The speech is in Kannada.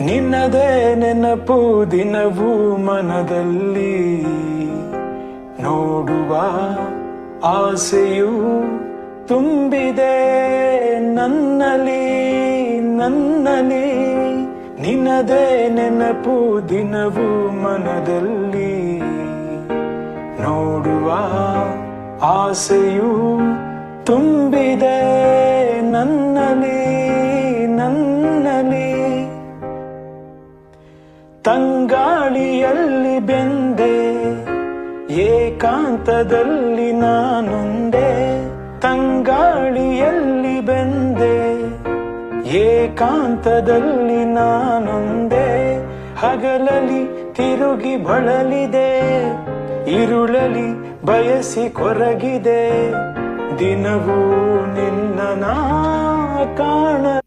ನಿನ್ನದೇ ನೆನಪು ದಿನವೂ ಮನದಲ್ಲಿ, ನೋಡುವ ಆಸೆಯು ತುಂಬಿದೆ ನನ್ನಲ್ಲಿ ನನ್ನಲ್ಲಿ. ನಿನ್ನದೇ ನೆನಪು ದಿನವೂ ಮನದಲ್ಲಿ, ನೋಡುವ ಆಸೆಯು ತುಂಬಿದೆ ನನ್ನಲ್ಲಿ ನನ್ನಲ್ಲಿ. ತಂಗಾಳಿಯಲ್ಲಿ ಬೆಂದೆ ಏಕಾಂತದಲ್ಲಿ ನಾನೊಂದೇ, ತಂಗಾಳಿಯಲ್ಲಿ ಬೆಂದೆ ಏಕಾಂತದಲ್ಲಿ ನಾನೊಂದೇ. ಹಗಲಲ್ಲಿ ತಿರುಗಿ ಬಳಲಿದೆ, ಇರುಳಲಿ ಬಯಸಿ ಕೊರಗಿದೆ, ದಿನವೂ ನಿನ್ನ ಕಾಣಲು